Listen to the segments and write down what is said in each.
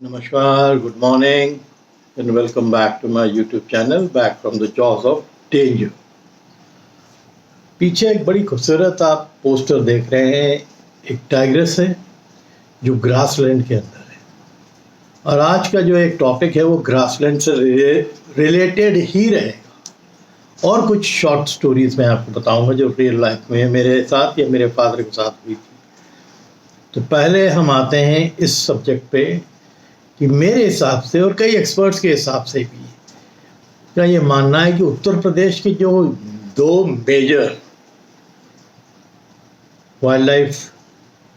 Namaskar, good morning, and welcome back to my YouTube channel, back from the jaws of danger. पीछे एक बड़ी खूबसूरत आप poster देख रहे हैं। एक टाइग्रेस है जो ग्रासलैंड के अंदर है, और आज का जो एक टॉपिक है वो ग्रासलैंड से रिलेटेड ही रहेगा। और कुछ शॉर्ट स्टोरीज मैं आपको बताऊंगा जो रियल लाइफ में मेरे साथ या मेरे फादर के साथ हुई थी। तो पहले हम आते हैं इस सब्जेक्ट पे कि मेरे हिसाब से और कई एक्सपर्ट्स के हिसाब से भी क्या ये मानना है कि उत्तर प्रदेश के जो दो मेजर वाइल्ड लाइफ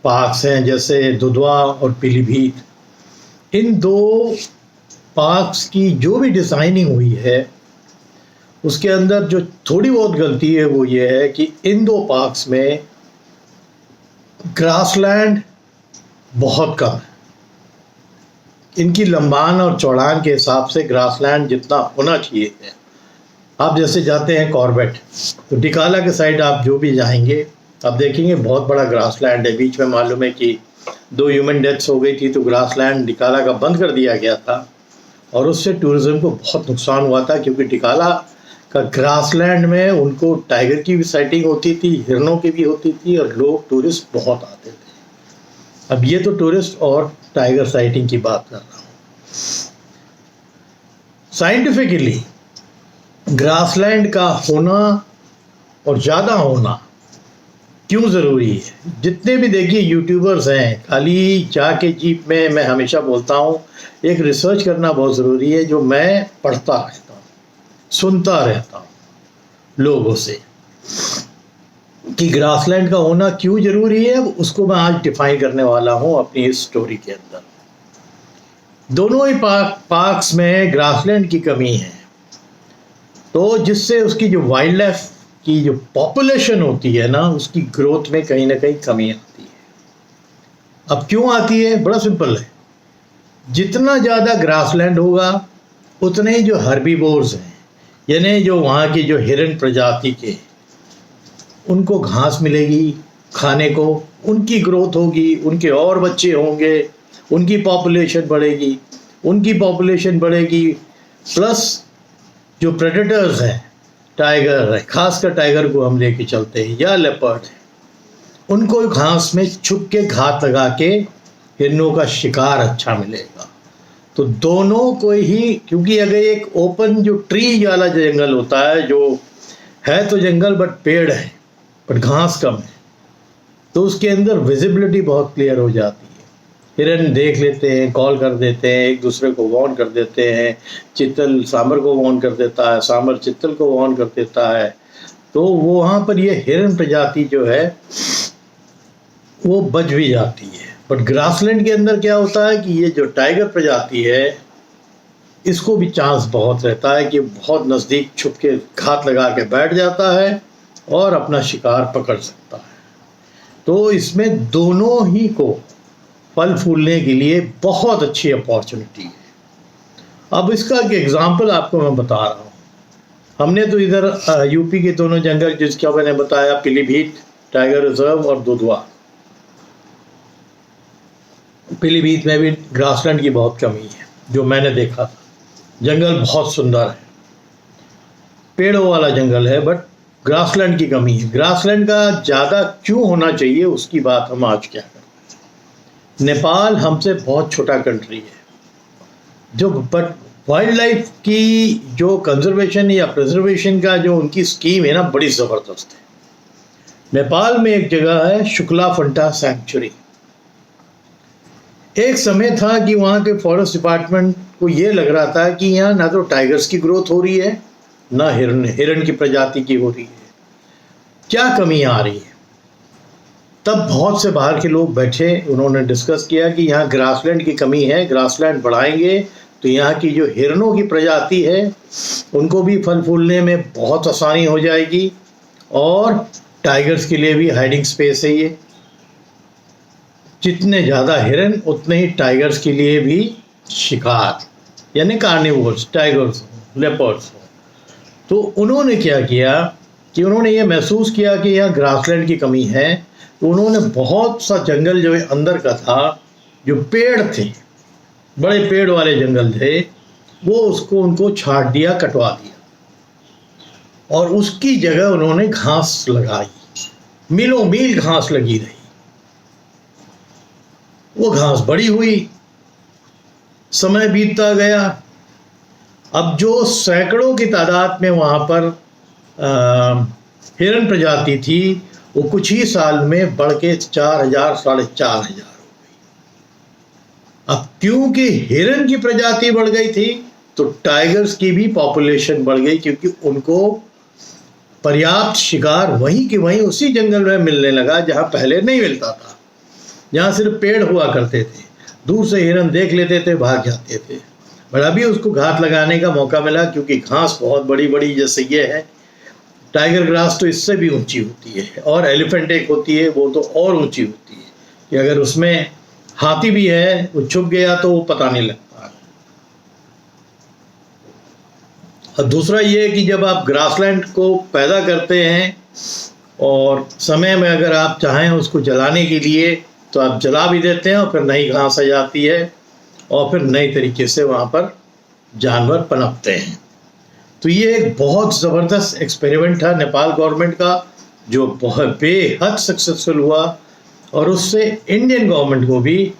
पार्क्स हैं, जैसे दुधवा और पीलीभीत, इन दो पार्क्स की जो भी डिज़ाइनिंग हुई है उसके अंदर जो थोड़ी बहुत गलती है वो ये है कि इन दो पार्क्स में ग्रासलैंड बहुत कम है। इनकी लंबान और चौड़ान के हिसाब से ग्रासलैंड जितना होना चाहिए है। आप जैसे जाते हैं कॉर्बेट, तो डिकाला के साइड आप जो भी जाएंगे आप देखेंगे बहुत बड़ा ग्रासलैंड है। बीच में मालूम है कि 2 ह्यूमन डेथ्स हो गई थी, तो ग्रासलैंड डिकाला का बंद कर दिया गया था और उससे टूरिज्म को बहुत नुकसान हुआ था, क्योंकि डिकाला का ग्रासलैंड में उनको टाइगर की भी साइटिंग होती थी, हिरणों की भी होती थी, और लोग टूरिस्ट बहुत आते थे। अब ये तो टूरिस्ट और टाइगर साइटिंग की बात कर रहा हूँ। साइंटिफिकली ग्रासलैंड का होना और ज़्यादा होना क्यों ज़रूरी है? जितने भी देखिए यूट्यूबर्स हैं, खाली जाके जीप में मैं हमेशा बोलता हूँ एक रिसर्च करना बहुत ज़रूरी है, जो मैं पढ़ता रहता हूँ, सुनता रहता हूँ लोगों से कि ग्रासलैंड का होना क्यों ज़रूरी है। उसको मैं आज डिफाइन करने वाला हूँ अपनी इस स्टोरी के अंदर। दोनों ही पार्क्स में ग्रासलैंड की कमी है, तो जिससे उसकी जो वाइल्ड लाइफ की जो पॉपुलेशन होती है ना, उसकी ग्रोथ में कहीं ना कहीं कमी आती है। अब क्यों आती है? बड़ा सिंपल है। जितना ज़्यादा ग्रासलैंड होगा उतने ही जो हर्बीवोर्स हैं, यानी जो वहाँ की जो हिरन प्रजाति के, उनको घास मिलेगी खाने को, उनकी ग्रोथ होगी, उनके और बच्चे होंगे, उनकी पॉपुलेशन बढ़ेगी, प्लस जो प्रेडेटर्स हैं, टाइगर है, खासकर टाइगर को हम लेके चलते हैं, या लेपर्ड है, उनको घास में छुप के घात लगा के हिरणों का शिकार अच्छा मिलेगा। तो दोनों को ही, क्योंकि अगर एक ओपन जो ट्री वाला जंगल होता है, जो है तो जंगल बट पेड़ है बट घास कम है, तो उसके अंदर विजिबिलिटी बहुत क्लियर हो जाती है। हिरन देख लेते हैं, कॉल कर देते हैं, एक दूसरे को वार्न कर देते हैं। चित्तल सांबर को वार्न कर देता है, सांबर चित्तल को वार्न कर देता है। तो वो वहाँ पर ये हिरन प्रजाति जो है वो बच भी जाती है। बट ग्रासलैंड के अंदर क्या होता है कि ये जो टाइगर प्रजाति है, इसको भी चांस बहुत रहता है कि बहुत नज़दीक छुप के घात लगा के बैठ जाता है और अपना शिकार पकड़ सकता है। तो इसमें दोनों ही को फल फूलने के लिए बहुत अच्छी अपॉर्चुनिटी है। अब इसका एक एग्जांपल आपको मैं बता रहा हूँ। हमने तो इधर यूपी के दोनों जंगल, जिसका मैंने बताया, पीलीभीत टाइगर रिजर्व और दुधवा। पीलीभीत में भी ग्रासलैंड की बहुत कमी है, जो मैंने देखा था। जंगल बहुत सुंदर है, पेड़ों वाला जंगल है, बट ग्रासलैंड की कमी है। ग्रासलैंड का ज़्यादा क्यों होना चाहिए उसकी बात हम आज क्या करें। नेपाल हमसे बहुत छोटा कंट्री है, जो बट वाइल्ड लाइफ की जो कंजर्वेशन या प्रिजर्वेशन का जो उनकी स्कीम है ना, बड़ी ज़बरदस्त है। नेपाल में एक जगह है शुक्ला फंटा सेंचुरी। एक समय था कि वहाँ के फॉरेस्ट डिपार्टमेंट को ये लग रहा था कि यहाँ ना तो टाइगर्स की ग्रोथ हो रही है, ना हिरन की प्रजाति की हो रही है, क्या कमी आ रही है। तब बहुत से बाहर के लोग बैठे, उन्होंने डिस्कस किया कि यहाँ ग्रासलैंड की कमी है, ग्रासलैंड बढ़ाएंगे तो यहाँ की जो हिरणों की प्रजाति है उनको भी फल फूलने में बहुत आसानी हो जाएगी, और टाइगर्स के लिए भी हाइडिंग स्पेस है ये। जितने ज़्यादा हिरन उतने ही टाइगर्स के लिए भी शिकार, यानी कार्निवोर्स, टाइगर्स, लेपर्ड्स। तो उन्होंने क्या किया कि उन्होंने ये महसूस किया कि यहाँ ग्रासलैंड की कमी है, तो उन्होंने बहुत सा जंगल जो अंदर का था, जो पेड़ थे, बड़े पेड़ वाले जंगल थे, वो उसको उनको छाट दिया, कटवा दिया, और उसकी जगह उन्होंने घास लगाई। मीलों मील घास लगी रही। वो घास बड़ी हुई, समय बीतता गया। अब जो सैकड़ों की तादाद में वहाँ पर हिरन प्रजाति थी, वो कुछ ही साल में बढ़ के 4,000 4,500 हो गई। अब क्योंकि हिरन की प्रजाति बढ़ गई थी, तो टाइगर्स की भी पॉपुलेशन बढ़ गई, क्योंकि उनको पर्याप्त शिकार वहीं के वहीं उसी जंगल में मिलने लगा जहाँ पहले नहीं मिलता था, जहाँ सिर्फ पेड़ हुआ करते थे। दूर से हिरन देख लेते थे, भाग जाते थे। पर अभी उसको घात लगाने का मौका मिला, क्योंकि घास बहुत बड़ी बड़ी जैसे ये है, टाइगर ग्रास तो इससे भी ऊंची होती है, और एलिफेंट एक होती है, वो तो और ऊंची होती है कि अगर उसमें हाथी भी है, वो छुप गया तो वो पता नहीं लगता। और दूसरा ये कि जब आप ग्रासलैंड को पैदा करते हैं और समय में अगर आप चाहें उसको जलाने के लिए, तो आप जला भी देते हैं, और फिर नई घास आ जाती है, और फिर नई तरीके से वहाँ पर जानवर पनपते हैं। तो ये एक बहुत ज़बरदस्त एक्सपेरिमेंट था नेपाल गवर्नमेंट का, जो बहुत बेहद सक्सेसफुल हुआ, और उससे इंडियन गवर्नमेंट को भी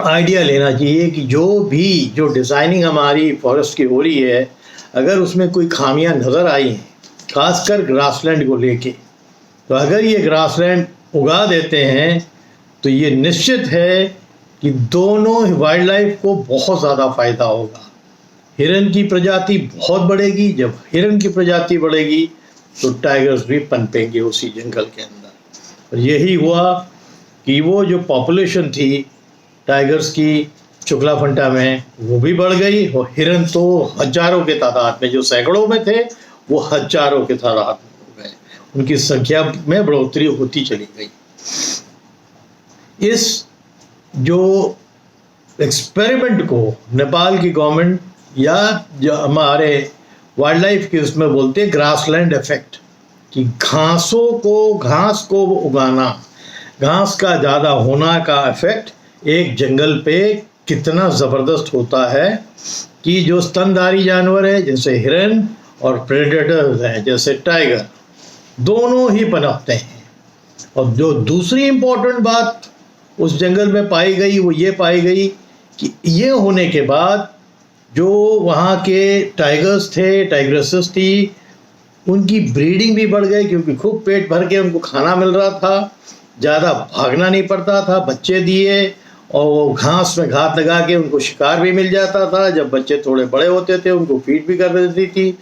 आइडिया लेना चाहिए कि जो डिज़ाइनिंग हमारी फॉरेस्ट की हो रही है, अगर उसमें कोई खामियां नज़र आई हैं, खासकर ग्रासलैंड को लेके, तो अगर ये ग्रासलैंड उगा देते हैं तो ये निश्चित है कि दोनों वाइल्ड लाइफ को बहुत ज़्यादा फ़ायदा होगा। हिरन की प्रजाति बहुत बढ़ेगी, जब हिरन की प्रजाति बढ़ेगी तो टाइगर्स भी पनपेंगे उसी जंगल के अंदर। और यही हुआ कि वो जो पॉपुलेशन थी टाइगर्स की चुकलाफंटा में, वो भी बढ़ गई, और हिरन तो हजारों के तादाद में, जो सैकड़ों में थे वो हजारों के तादाद में हो गए। उनकी संख्या में बढ़ोतरी होती चली गई। इस जो एक्सपेरिमेंट को नेपाल की गवर्नमेंट, या जो हमारे वाइल्ड लाइफ की उसमें बोलते हैं ग्रासलैंड इफेक्ट, कि घास को उगाना, घास का ज़्यादा होना का इफेक्ट एक जंगल पे कितना ज़बरदस्त होता है, कि जो स्तनधारी जानवर है जैसे हिरन, और प्रेडेटर्स हैं जैसे टाइगर, दोनों ही पनपते हैं। और जो दूसरी इम्पोर्टेंट बात उस जंगल में पाई गई, वो ये पाई गई कि ये होने के बाद जो वहाँ के टाइगर्स थे, टाइग्रेसेस थी, उनकी ब्रीडिंग भी बढ़ गई, क्योंकि खूब पेट भर के उनको खाना मिल रहा था, ज़्यादा भागना नहीं पड़ता था, बच्चे दिए, और वो घास में घात लगा के उनको शिकार भी मिल जाता था। जब बच्चे थोड़े बड़े होते थे, उनको फीड भी कर देती थी,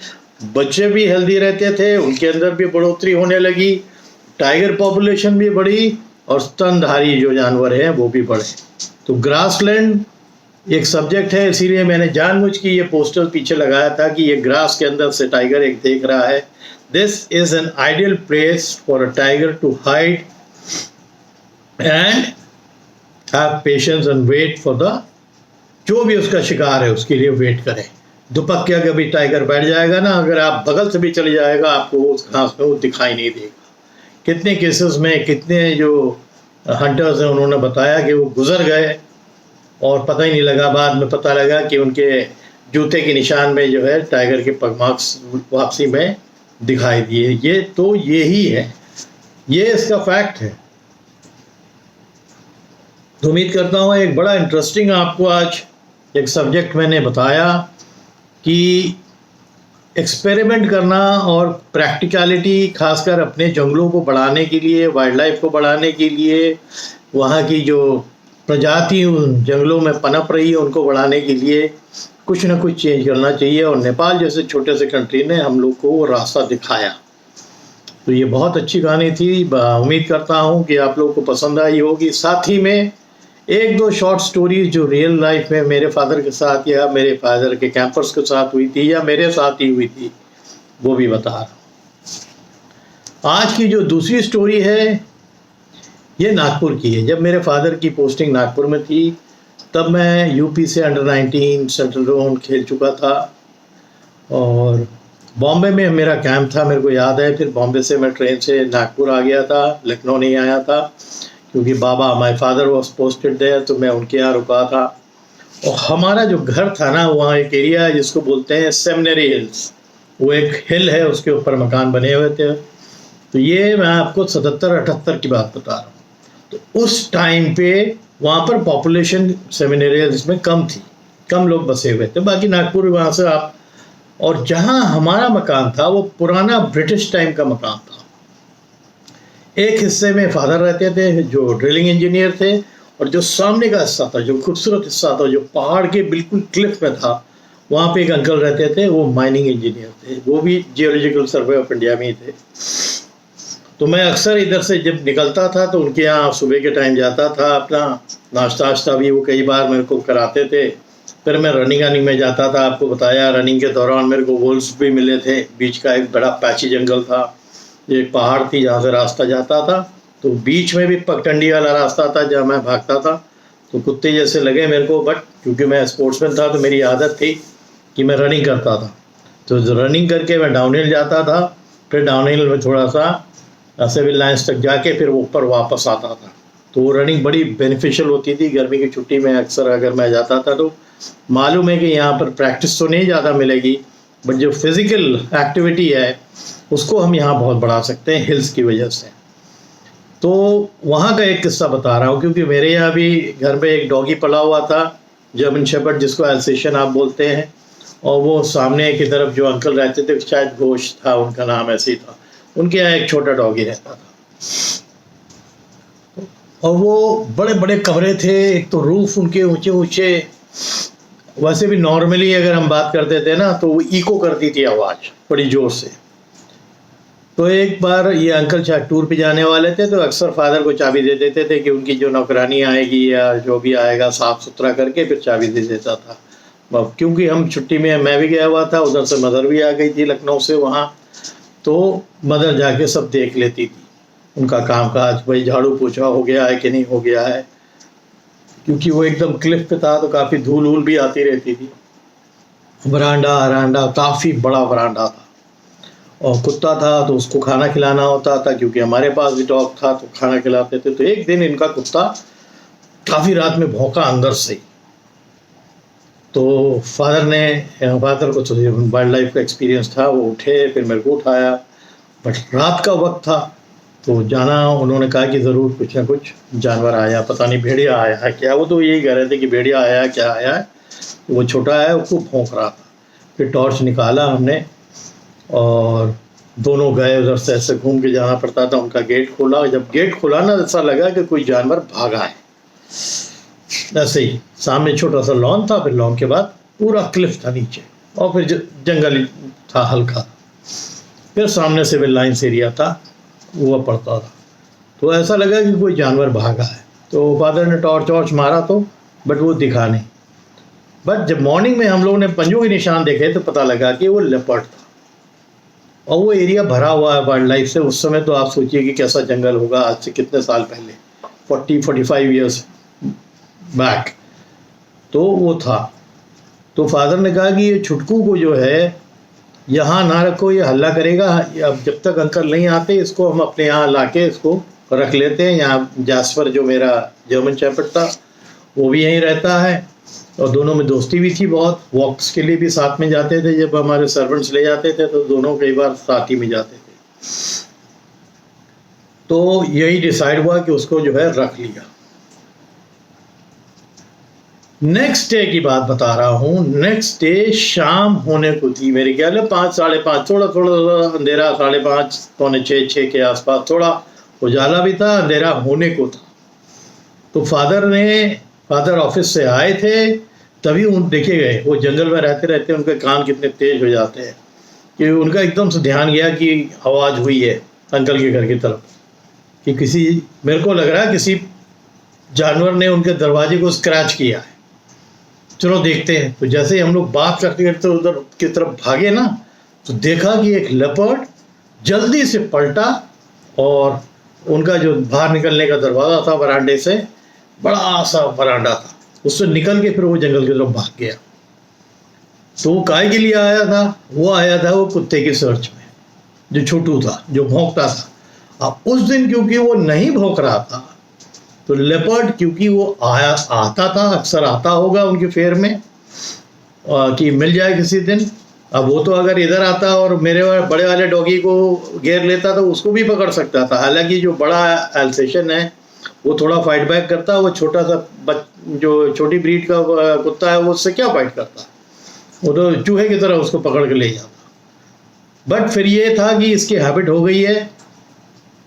बच्चे भी हेल्दी रहते थे, उनके अंदर भी बढ़ोतरी होने लगी, टाइगर पॉपुलेशन भी बढ़ी, और स्तनधारी जो जानवर हैं वो भी बढ़े। तो ग्रासलैंड एक सब्जेक्ट है, इसीलिए मैंने जानबूझ के ये पोस्टर पीछे लगाया था कि ये ग्रास के अंदर से टाइगर एक देख रहा है। This is an ideal place for a tiger to hide and have patience and wait for the, जो भी उसका शिकार है उसके लिए वेट करें। दुपक के अगर भी टाइगर बैठ जाएगा ना, अगर आप बगल से भी चले जाएगा, आपको उस घास में वो दिखाई नहीं देगा। कितने केसेस में कितने जो हंटर्स हैं उन्होंने बताया कि वो गुजर गए और पता ही नहीं लगा, बाद में पता लगा कि उनके जूते के निशान में जो है टाइगर के पग मार्क्स वापसी में दिखाई दिए। ये तो यही है, ये इसका फैक्ट है। तो उम्मीद करता हूँ एक बड़ा इंटरेस्टिंग आपको आज एक सब्जेक्ट मैंने बताया कि एक्सपेरिमेंट करना और प्रैक्टिकलिटी, खासकर अपने जंगलों को बढ़ाने के लिए, वाइल्ड लाइफ को बढ़ाने के लिए, वहाँ की जो प्रजाति उन जंगलों में पनप रही है उनको बढ़ाने के लिए कुछ ना कुछ चेंज करना चाहिए। और नेपाल जैसे छोटे से कंट्री ने हम लोग को वो रास्ता दिखाया। तो ये बहुत अच्छी कहानी थी। उम्मीद करता हूँ कि आप लोगों को पसंद आई होगी। साथ ही में एक दो शॉर्ट स्टोरीज जो रियल लाइफ में मेरे फादर के साथ या मेरे फादर के कैंपर्स के साथ हुई थी या मेरे साथ ही हुई थी, वो भी बता रहा हूँ। आज की जो दूसरी स्टोरी है ये नागपुर की है। जब मेरे फादर की पोस्टिंग नागपुर में थी तब मैं यूपी से अंडर 19 सेंट्रल जोन खेल चुका था, और बॉम्बे में मेरा कैंप था, मेरे को याद है। फिर बॉम्बे से मैं ट्रेन से नागपुर आ गया था, लखनऊ नहीं आया था, क्योंकि बाबा my father was posted there, तो मैं उनके यहाँ रुका था। और हमारा जो घर था ना, वहाँ एक एरिया है जिसको बोलते हैं सेमिनरी हिल्स, वो एक हिल है, उसके ऊपर मकान बने हुए थे। तो ये मैं आपको 77-78 की बात बता रहा हूँ। तो उस टाइम पे वहाँ पर पॉपुलेशन सेमिनरी हिल्स में कम थी, कम लोग बसे हुए थे, बाकी नागपुर वहाँ से आप। और जहाँ हमारा मकान था वो पुराना ब्रिटिश टाइम का मकान था। एक हिस्से में फादर रहते थे जो ड्रिलिंग इंजीनियर थे, और जो सामने का हिस्सा था, जो खूबसूरत हिस्सा था, जो पहाड़ के बिल्कुल क्लिफ में था, वहाँ पे एक अंकल रहते थे, वो माइनिंग इंजीनियर थे, वो भी जियोलॉजिकल सर्वे ऑफ इंडिया में ही थे। तो मैं अक्सर इधर से जब निकलता था तो उनके यहाँ सुबह के टाइम जाता था, अपना नाश्ता वाश्ता भी वो कई बार मेरे को कराते थे। फिर मैं रनिंग में जाता था, आपको बताया रनिंग के दौरान मेरे को वोल्स भी मिले थे। बीच का एक बड़ा पैची जंगल था, एक पहाड़ थी जहाँ से रास्ता जाता था, तो बीच में भी पगडंडी वाला रास्ता था जहाँ मैं भागता था। तो कुत्ते जैसे लगे मेरे को, बट क्योंकि मैं स्पोर्ट्समैन था तो मेरी आदत थी कि मैं रनिंग करता था। तो रनिंग करके मैं डाउनहिल जाता था, फिर डाउनहिल में थोड़ा सा सिविल लाइन्स तक जाके फिर ऊपर वापस आता था। तो वो रनिंग बड़ी बेनिफिशियल होती थी। गर्मी की छुट्टी में अक्सर अगर मैं जाता था तो मालूम है कि यहाँ पर प्रैक्टिस तो नहीं ज़्यादा मिलेगी, बट जो फिज़िकल एक्टिविटी है उसको हम यहाँ बहुत बढ़ा सकते हैं हिल्स की वजह से। तो वहाँ का एक किस्सा बता रहा हूँ, क्योंकि मेरे यहाँ भी घर में एक डॉगी पला हुआ था, जर्मन शेपर्ड, जिसको एल्सेशियन आप बोलते हैं। और वो सामने की तरफ जो अंकल रहते थे, शायद घोष था उनका नाम, ऐसे ही था, उनके यहाँ एक छोटा डॉगी रहता था। और वो बड़े बड़े कमरे थे, एक तो रूफ उनके ऊंचे ऊंचे। वैसे भी नॉर्मली अगर हम बात करते थे ना तो वो इको करती थी आवाज़ बड़ी ज़ोर से। तो एक बार ये अंकल शायद टूर पे जाने वाले थे, तो अक्सर फादर को चाबी दे देते थे कि उनकी जो नौकरानी आएगी या जो भी आएगा साफ़ सुथरा करके फिर चाबी दे देता था। क्योंकि हम छुट्टी में, मैं भी गया हुआ था, उधर से मदर भी आ गई थी लखनऊ से वहाँ, तो मदर जाके सब देख लेती थी उनका काम काज, भाई झाड़ू पोछा हो गया है कि नहीं हो गया है, क्योंकि वो एकदम क्लिफ पे था तो काफ़ी धूल वूल भी आती रहती थी। वरांडा काफ़ी बड़ा वरांडा था, और कुत्ता था तो उसको खाना खिलाना होता था, क्योंकि हमारे पास भी डॉग था तो खाना खिलाते थे। तो एक दिन इनका कुत्ता काफ़ी रात में भौंका अंदर से। तो फादर को तो वाइल्ड लाइफ का एक्सपीरियंस था, वो उठे, फिर मेरे को उठाया, बट रात का वक्त था तो जाना, उन्होंने कहा कि ज़रूर कुछ ना कुछ जानवर आया, पता नहीं भेड़िया आया है क्या। वो तो यही कह रहे थे कि भेड़िया आया है, क्या आया है। वो छोटा है, उसको भौंक रहा था। फिर टॉर्च निकाला हमने और दोनों गए, उधर से ऐसे घूम के जाना पड़ता था। उनका गेट खोला, जब गेट खोला ना ऐसा लगा कि कोई जानवर भागा है। ऐसे ही सामने छोटा सा लॉन था, फिर लॉन के बाद पूरा क्लिफ था नीचे, और फिर जंगल था हल्का, फिर सामने सिविल लाइन्स एरिया था, वो पड़ता था। तो ऐसा लगा कि कोई जानवर भागा है। तो फादर ने टॉर्च मारा तो, बट वो दिखा नहीं। बट जब मॉर्निंग में हम लोगों ने पंजों के निशान देखे तो पता लगा कि वो लेपर्ड था, और वो एरिया भरा हुआ है वाइल्ड लाइफ से। उस समय तो आप सोचिए कि कैसा जंगल होगा, आज से कितने साल पहले, 40-45 ईयर्स बैक तो वो था। तो फादर ने कहा कि ये छुटकू को जो है यहाँ ना रखो, ये हल्ला करेगा। अब जब तक अंकल नहीं आते इसको हम अपने यहाँ लाके इसको रख लेते हैं। यहाँ जैस्पर जो मेरा जर्मन शेपर्ड था वो भी यहीं रहता है, और दोनों में दोस्ती भी थी बहुत। वॉक्स के लिए भी साथ में जाते थे, जब हमारे सर्वेंट्स ले जाते थे तो दोनों कई बार साथ ही में जाते थे। तो यही डिसाइड हुआ कि उसको जो है रख लिया। नेक्स्ट डे की बात बता रहा हूँ। नेक्स्ट डे शाम होने को थी, मेरे ख्याल में 5, 5:30, थोड़ा अंधेरा, 5:30, 6 के आसपास, थोड़ा उजाला भी था, अंधेरा होने को था। तो फादर ऑफिस से आए थे, तभी उन देखे गए। वो जंगल में रहते रहते उनके कान कितने तेज हो जाते हैं कि उनका एकदम से ध्यान गया कि आवाज़ हुई है अंकल के घर की तरफ, कि किसी, मेरे को लग रहा है किसी जानवर ने उनके दरवाजे को स्क्रैच किया है, चलो देखते हैं। तो जैसे ही हम लोग बात करते करते उधर की तरफ भागे ना, तो देखा कि एक लेपर्ड जल्दी से पलटा, और उनका जो बाहर निकलने का दरवाज़ा था वरांडे से, बड़ा सा वरांडा था, उससे निकल के फिर वो जंगल की तरफ भाग गया। तो वो काय के लिए आया था? वो आया था वो कुत्ते की सर्च में, जो छोटू था, जो भौंकता था। अब उस दिन क्योंकि वो नहीं भौंक रहा था, तो लेपर्ड क्योंकि वो आता था, अक्सर आता होगा उनके फेयर में कि मिल जाए किसी दिन। अब वो तो अगर इधर आता और मेरे बड़े वाले डॉगी को घेर लेता तो उसको भी पकड़ सकता था। हालांकि जो बड़ा एल्सेशियन है वो थोड़ा फाइट बैक करता, वो छोटा सा जो छोटी ब्रीड का कुत्ता है वो उससे क्या फाइट करता, वो तो चूहे की तरह उसको पकड़ के ले जाता। बट फिर ये था कि इसकी हैबिट हो गई है,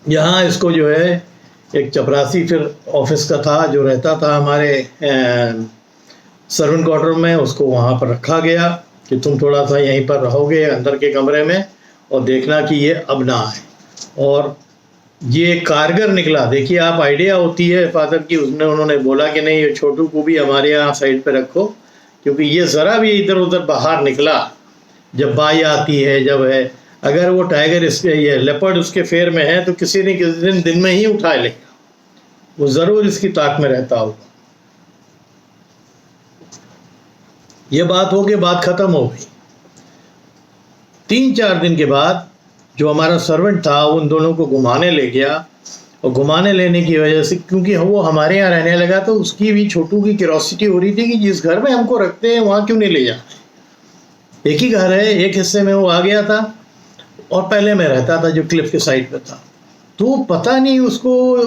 यहाँ इसको जो है एक चपरासी फिर ऑफिस का था जो रहता था हमारे सर्वेंट क्वार्टर में, उसको वहाँ पर रखा गया कि तुम थोड़ा सा यहीं पर रहोगे अंदर के कमरे में और देखना कि ये अब ना आए। और ये कारगर निकला। देखिए आप, आइडिया होती है फादर की, उन्होंने बोला कि नहीं ये छोटू को भी हमारे यहाँ साइड पे रखो, क्योंकि ये ज़रा भी इधर उधर बाहर निकला जब बाई आती है, जब है, अगर वो टाइगर इसके ये लेपर्ड उसके फेर में है तो किसी न किसी दिन में ही उठा लेगा, वो ज़रूर इसकी ताक में रहता होगा। ये बात हो गई, बात ख़त्म हो गई। 3-4 दिन के बाद जो हमारा सर्वेंट था उन दोनों को घुमाने ले गया, और घुमाने लेने की वजह से क्योंकि वो हमारे यहाँ रहने लगा तो उसकी भी छोटू की क्यूरोसिटी हो रही थी कि जिस घर में हमको रखते हैं वहाँ क्यों नहीं ले जाते। एक ही घर है, एक हिस्से में वो आ गया था और पहले मैं रहता था जो क्लिफ के साइड पे था। तो पता नहीं उसको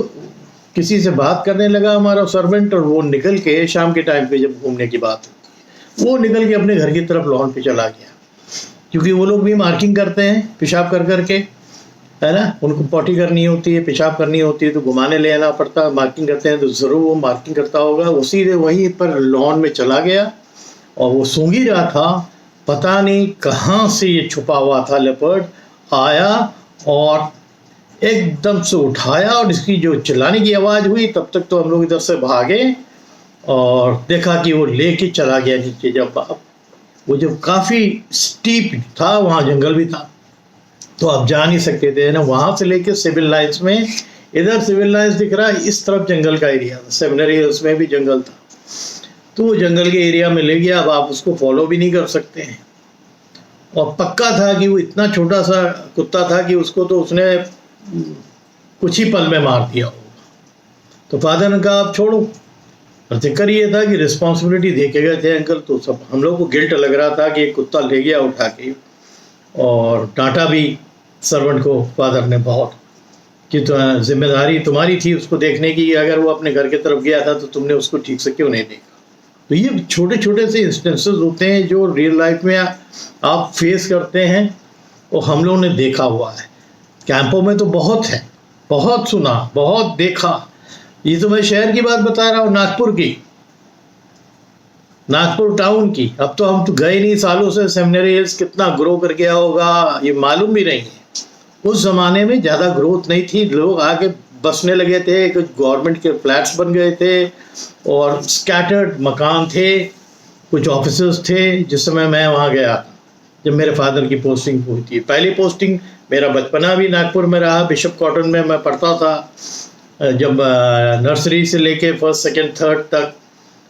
किसी से बात करने लगा हमारा सर्वेंट, और वो निकल के शाम के टाइम पे जब घूमने की बात होती है वो निकल के अपने घर की तरफ लॉन पे चला गया, क्योंकि वो लोग भी मार्किंग करते हैं पेशाब कर करके, है ना, उनको पॉटी करनी होती है, पेशाब करनी होती है तो घुमाने ले आना पड़ता है, मार्किंग करते हैं तो ज़रूर वो मार्किंग करता होगा। उसी ने वहीं पर लॉन में चला गया और वो सूंघ ही रहा था, पता नहीं कहाँ से ये छुपा हुआ था लेपर्ड आया और एकदम से उठाया, और इसकी जो चिल्लाने की आवाज़ हुई तब तक तो हम लोग इधर से भागे और देखा कि वो लेके चला गया नीचे। जब वो जब काफ़ी स्टीप था, वहाँ जंगल भी था तो आप जा नहीं सकते थे ना, वहाँ से लेके सिविल लाइन्स में, इधर सिविल लाइन्स दिख रहा है, इस तरफ जंगल का एरिया था, सेमिनरी हिल्स में भी जंगल था, तो वो जंगल के एरिया में ले गया। अब आप उसको फॉलो भी नहीं कर सकते हैं, और पक्का था कि वो इतना छोटा सा कुत्ता था कि उसको तो उसने कुछ ही पल में मार दिया होगा। तो फादर ने कहा आप छोड़ो। और जिक्र ये था कि रिस्पॉन्सिबिलिटी देखे गए थे अंकल, तो सब हम लोग को गिल्ट लग रहा था कि एक कुत्ता ले गया उठा के, और डांटा भी सर्वेंट को फादर ने बहुत कि तो जिम्मेदारी तुम्हारी थी उसको देखने की, अगर वो अपने घर की तरफ गया था तो तुमने उसको ठीक से क्यों नहीं देखा। तो ये छोटे छोटे से इंस्टेंसेस होते हैं जो रियल लाइफ में आप फेस करते हैं, और हम लोगों ने देखा हुआ है। कैंपों में तो बहुत है, बहुत सुना, बहुत देखा। ये तो मैं शहर की बात बता रहा हूँ, नागपुर की, नागपुर टाउन की। अब तो हम तो गए नहीं सालों से, सेमिनरी हिल्स कितना ग्रो कर गया होगा ये मालूम भी नहीं है। उस ज़माने में ज़्यादा ग्रोथ नहीं थी, लोग आके बसने लगे थे, कुछ गवर्नमेंट के फ्लैट्स बन गए थे और स्कैटर्ड मकान थे, कुछ ऑफिसेस थे। जिस समय मैं वहाँ गया जब मेरे फादर की पोस्टिंग हुई थी, पहली पोस्टिंग, मेरा बचपना भी नागपुर में रहा, बिशप कॉटन में मैं पढ़ता था जब नर्सरी से लेके फर्स्ट सेकंड थर्ड तक।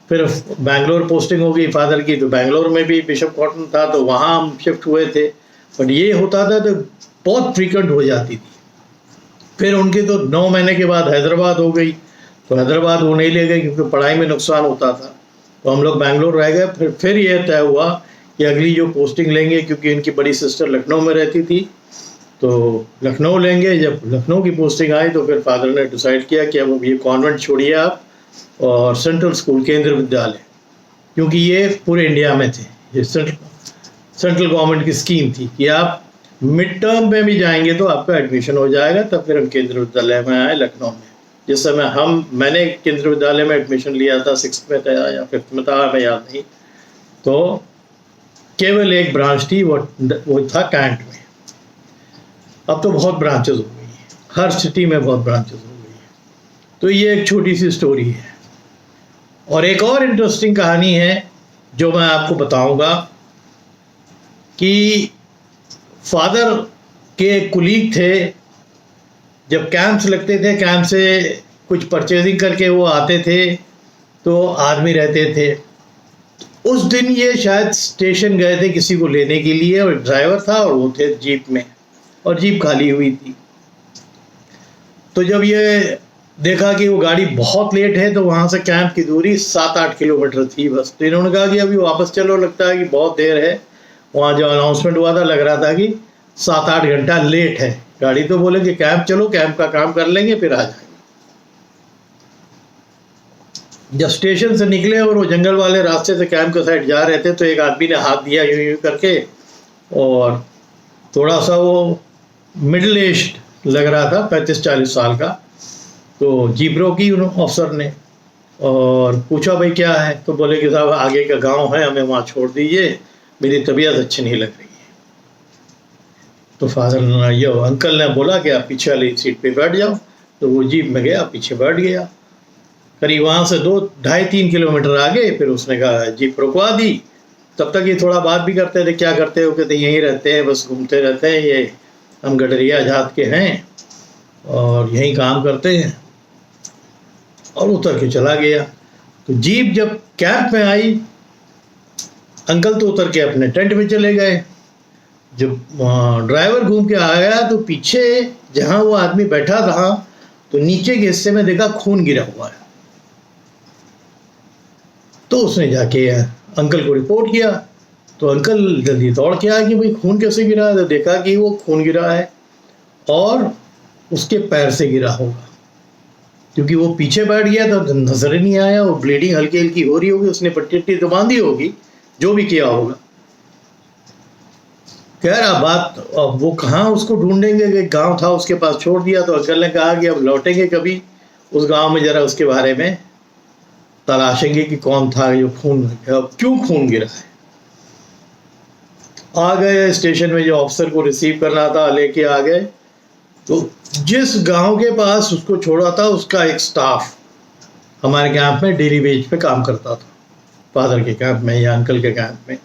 फिर बेंगलोर पोस्टिंग हो गई फादर की, तो बेंगलोर में भी बिशप कॉटन था तो वहाँ हम शिफ्ट हुए थे। बट ये होता था तो बहुत फ्रीक्वेंट हो जाती थी। फिर उनके तो 9 महीने के बाद हैदराबाद हो गई, तो हैदराबाद वो नहीं ले गए क्योंकि पढ़ाई में नुकसान होता था, तो हम लोग बेंगलोर रह गए। फिर ये तय हुआ कि अगली जो पोस्टिंग लेंगे, क्योंकि इनकी बड़ी सिस्टर लखनऊ में रहती थी, तो लखनऊ लेंगे। जब लखनऊ की पोस्टिंग आई तो फिर फादर ने डिसाइड किया कि अब ये कॉन्वेंट छोड़िए आप और सेंट्रल स्कूल, केंद्रीय विद्यालय, क्योंकि ये पूरे इंडिया में थे, ये सेंट्रल गवर्नमेंट की स्कीम थी कि आप मिड टर्म में भी जाएंगे तो आपका एडमिशन हो जाएगा। तब फिर हम केंद्रीय विद्यालय में आए लखनऊ में। जिस समय मैंने केंद्रीय विद्यालय में एडमिशन लिया था, 6th में था या 5th में था, मैं याद नहीं, तो केवल एक ब्रांच थी, वो था कैंट में। अब तो बहुत ब्रांचेस हो गई हैं, हर सिटी में बहुत ब्रांचेस हो गई हैं। तो ये एक छोटी सी स्टोरी है। और एक और इंटरेस्टिंग कहानी है जो मैं आपको बताऊंगा कि फादर के कुलीग थे, जब कैंप्स लगते थे, कैंप से कुछ परचेजिंग करके वो आते थे तो आदमी रहते थे। उस दिन ये शायद स्टेशन गए थे किसी को लेने के लिए, और ड्राइवर था और वो थे जीप में, और जीप खाली हुई थी। तो जब ये देखा कि वो गाड़ी बहुत लेट है, तो वहाँ से कैंप की दूरी 7-8 किलोमीटर थी बस। तो इन्होंने कहा कि अभी वापस चलो, लगता है कि बहुत देर है। वहाँ जो अनाउंसमेंट हुआ था लग रहा था कि 7-8 घंटा लेट है गाड़ी। तो बोले कि कैंप चलो, कैंप का काम कर लेंगे फिर आ जाएंगे। जब स्टेशन से निकले और वो जंगल वाले रास्ते से कैंप के साइड जा रहे थे, तो एक आदमी ने हाथ दिया यूं यूं करके, और थोड़ा सा वो मिडिल एज्ड लग रहा था, 35-40 साल का। तो जीप रोकी अफसर ने और पूछा भाई क्या है? तो बोले कि साहब आगे का गांव है, हमें वहाँ छोड़ दीजिए, मेरी तबीयत अच्छी नहीं लग रही है। तो फादर ने, ये अंकल ने बोला कि आप पीछे वाली सीट पे बैठ जाओ। तो वो जीप में गया, पीछे बैठ गया। करीब वहाँ से 2-2.5-3 किलोमीटर आगे फिर उसने कहा जीप रुकवा दी। तब तक ये थोड़ा बात भी करते थे, क्या करते हो? कहते यहीं रहते हैं, बस घूमते रहते हैं, ये हम गडरिया जात के हैं और यहीं काम करते हैं। और उतर के चला गया। तो जीप जब कैंप में आई, अंकल तो उतर के अपने टेंट में चले गए। जब ड्राइवर घूम के आ गया तो पीछे जहाँ वो आदमी बैठा था, तो नीचे के हिस्से में देखा खून गिरा हुआ है। तो उसने जाके अंकल को रिपोर्ट किया। तो अंकल जल्दी दौड़ के आया कि भाई खून कैसे गिरा है? तो देखा कि वो खून गिरा है और उसके पैर से गिरा होगा, क्योंकि वो पीछे बैठ गया तो नजर ही नहीं आया। वो ब्लीडिंग हल्की हल्की हो रही होगी, उसने पट्टी वट्टी तो बांधी होगी, जो भी किया होगा। कह रहा बात, अब वो कहाँ उसको ढूंढेंगे? एक गांव था उसके पास छोड़ दिया। तो अंकल ने कहा कि अब लौटेंगे कभी उस गांव में, जरा उसके बारे में तलाशेंगे कि कौन था जो खून, क्यों खून गिरा है। आ गए स्टेशन में, जो ऑफिसर को रिसीव करना था लेके आ गए। तो जिस गांव के पास उसको छोड़ा था, उसका एक स्टाफ हमारे कैंप में डेली वेज पे काम करता था, फादर के कैंप में या अंकल के कैंप में।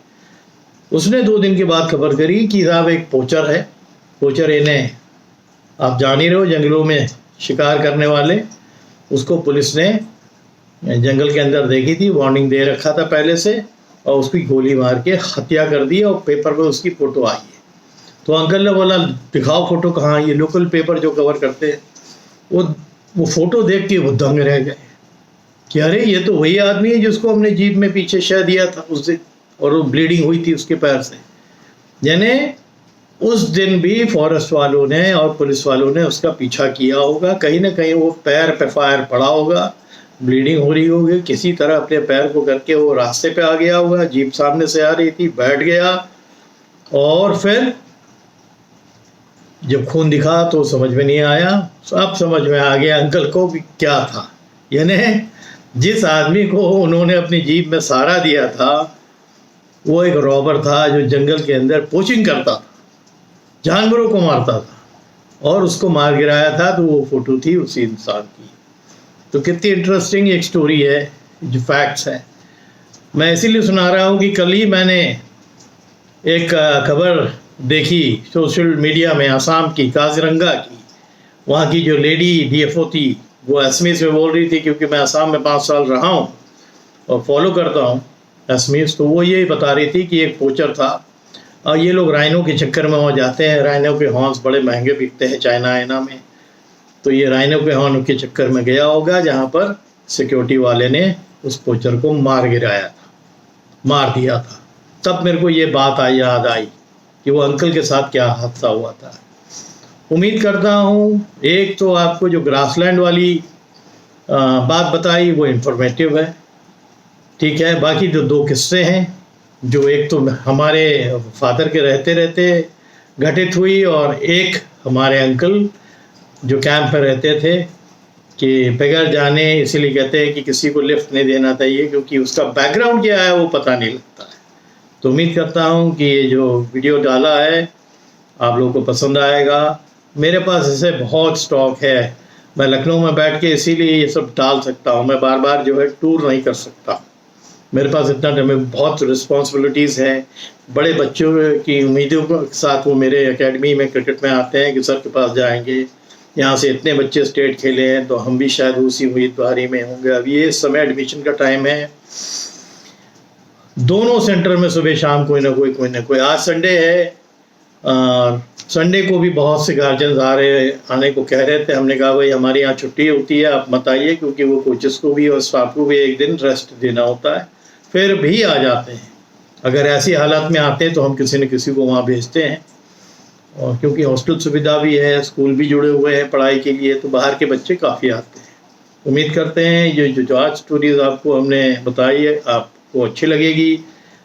उसने 2 दिन के बाद खबर करी कि साहब एक पोचर है, पोचर इन्हें आप जान ही रहे हो, जंगलों में शिकार करने वाले, उसको पुलिस ने जंगल के अंदर देखी थी, वार्निंग दे रखा था पहले से, और उसकी गोली मार के हत्या कर दी और पेपर पे उसकी फ़ोटो आई है। तो अंकल ने बोला दिखाओ फ़ोटो कहाँ? ये लोकल पेपर जो कवर करते हैं, वो फ़ोटो देख के वो दंग रह गए कि अरे ये तो वही आदमी है जिसको हमने जीप में पीछे शह दिया था उस दिन, और वो ब्लीडिंग हुई थी उसके पैर से। यानी उस दिन भी फॉरेस्ट वालों ने और पुलिस वालों ने उसका पीछा किया होगा, कहीं ना कहीं वो पैर पे फायर पड़ा होगा, ब्लीडिंग हो रही होगी, किसी तरह अपने पैर को करके वो रास्ते पे आ गया होगा। जीप सामने से आ रही थी, बैठ गया, और फिर जब खून दिखा तो समझ में नहीं आया। अब समझ में आ गया अंकल को भी क्या था। यानी जिस आदमी को उन्होंने अपनी जीप में सहारा दिया था, वो एक रॉबर था जो जंगल के अंदर पोचिंग करता था, जानवरों को मारता था, और उसको मार गिराया था। तो वो फोटो थी उसी इंसान की। तो कितनी इंटरेस्टिंग एक स्टोरी है, जो फैक्ट्स है। मैं इसीलिए सुना रहा हूँ कि कल ही मैंने एक खबर देखी सोशल मीडिया में, असम की, काजीरंगा की। वहाँ की जो लेडी डीएफओ थी, वो असमीज में बोल रही थी, क्योंकि मैं असम में 5 साल रहा हूँ और फॉलो करता हूँ असमीज। तो वो यही बता रही थी कि एक पोचर था, और ये लोग राइनो के चक्कर में वहाँ जाते हैं। राइनो के हॉर्न्स बड़े महंगे बिकते हैं चाइना में। तो ये राइनो के हॉर्न के चक्कर में गया होगा, जहाँ पर सिक्योरिटी वाले ने उस पोचर को मार दिया था। तब मेरे को ये बात याद आई कि वो अंकल के साथ क्या हादसा हुआ था। उम्मीद करता हूँ एक तो आपको जो ग्रासलैंड वाली बात बताई वो इन्फॉर्मेटिव है, ठीक है। बाकी जो 2 किस्से हैं, जो एक तो हमारे फादर के रहते रहते घटित हुई, और एक हमारे अंकल जो कैंप में रहते थे, कि बगैर जाने, इसीलिए कहते हैं कि किसी को लिफ्ट नहीं देना चाहिए, क्योंकि उसका बैकग्राउंड क्या है वो पता नहीं लगता है। तो उम्मीद करता हूँ कि ये जो वीडियो डाला है आप लोगों को पसंद आएगा। मेरे पास ऐसे बहुत स्टॉक है, मैं लखनऊ में बैठ के इसीलिए ये सब डाल सकता हूँ। मैं बार बार जो है टूर नहीं कर सकता, मेरे पास इतना टाइम, बहुत रिस्पॉन्सिबिलिटीज़ हैं। बड़े बच्चों की उम्मीदों के साथ वो मेरे एकेडमी में क्रिकेट में आते हैं कि सर के पास जाएंगे, यहाँ से इतने बच्चे स्टेट खेले हैं, तो हम भी शायद उसी उम्मीदवारी में होंगे। अब ये इस समय एडमिशन का टाइम है, दोनों सेंटर में सुबह शाम कोई ना कोई आज संडे है, संडे को भी बहुत से गार्जियन आने को कह रहे थे। हमने कहा भाई हमारे यहाँ छुट्टी होती है, आप मत आइए, क्योंकि वो कोचेस को भी और स्टाफ को भी एक दिन रेस्ट देना होता है। फिर भी आ जाते हैं। अगर ऐसी हालत में आते हैं तो हम किसी न किसी को वहाँ भेजते हैं, और क्योंकि हॉस्टल सुविधा भी है, स्कूल भी जुड़े हुए हैं पढ़ाई के लिए, तो बाहर के बच्चे काफ़ी आते हैं। उम्मीद करते हैं ये जो आज स्टोरीज आपको हमने बताई है आपको अच्छी लगेगी।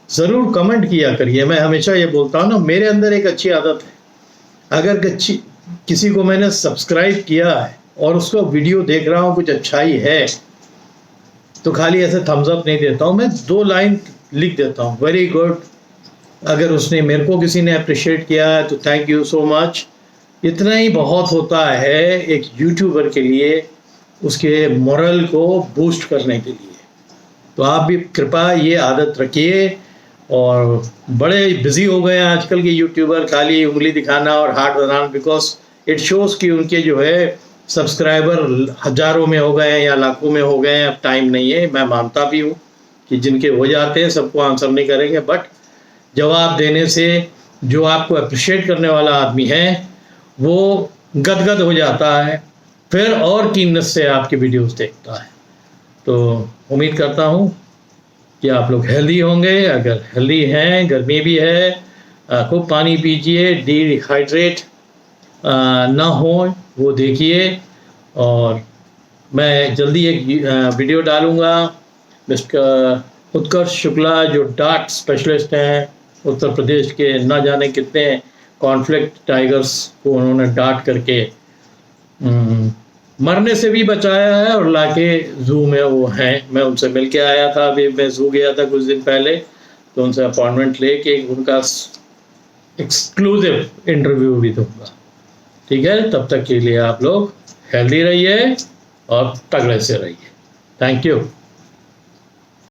ज़रूर कमेंट किया करिए। मैं हमेशा ये बोलता हूँ ना, मेरे अंदर एक अच्छी आदत है, अगर किसी को मैंने सब्सक्राइब किया है और उसका वीडियो देख रहा हूँ, कुछ अच्छाई है, तो खाली ऐसे थम्स अप नहीं देता हूँ, मैं 2 लाइन लिख देता हूँ, वेरी गुड। अगर उसने मेरे को किसी ने अप्रिशिएट किया है तो थैंक यू सो मच। इतना ही बहुत होता है एक यूट्यूबर के लिए, उसके मोरल को बूस्ट करने के लिए। तो आप भी कृपया ये आदत रखिए। और बड़े बिजी हो गए हैं आजकल के यूट्यूबर, खाली उंगली दिखाना और heart banana, because it shows कि उनके जो है सब्सक्राइबर हज़ारों में हो गए हैं या लाखों में हो गए हैं। अब टाइम नहीं है। मैं मानता भी हूँ कि जिनके हो जाते हैं सबको आंसर नहीं करेंगे, बट जवाब देने से जो आपको अप्रिशिएट करने वाला आदमी है वो गदगद हो जाता है, फिर और कीमत से आपकी वीडियोस देखता है। तो उम्मीद करता हूँ कि आप लोग हेल्दी होंगे। अगर हेल्दी हैं, गर्मी भी है, खूब पानी पीजिए, डिहाइड्रेट ना हो वो देखिए। और मैं जल्दी एक वीडियो डालूँगा। मिस्टर उत्कर्ष शुक्ला जो डार्ट स्पेशलिस्ट हैं उत्तर प्रदेश के, ना जाने कितने कॉन्फ्लिक्ट टाइगर्स को उन्होंने डांट करके मरने से भी बचाया है और लाके जू में वो हैं। मैं उनसे मिल के आया था, अभी मैं जू गया था कुछ दिन पहले, तो उनसे अपॉइंटमेंट लेके उनका एक्सक्लूसिव इंटरव्यू भी दूंगा। ठीक है, तब तक के लिए आप लोग हेल्दी रहिए और तगड़े से रहिए। Thank you.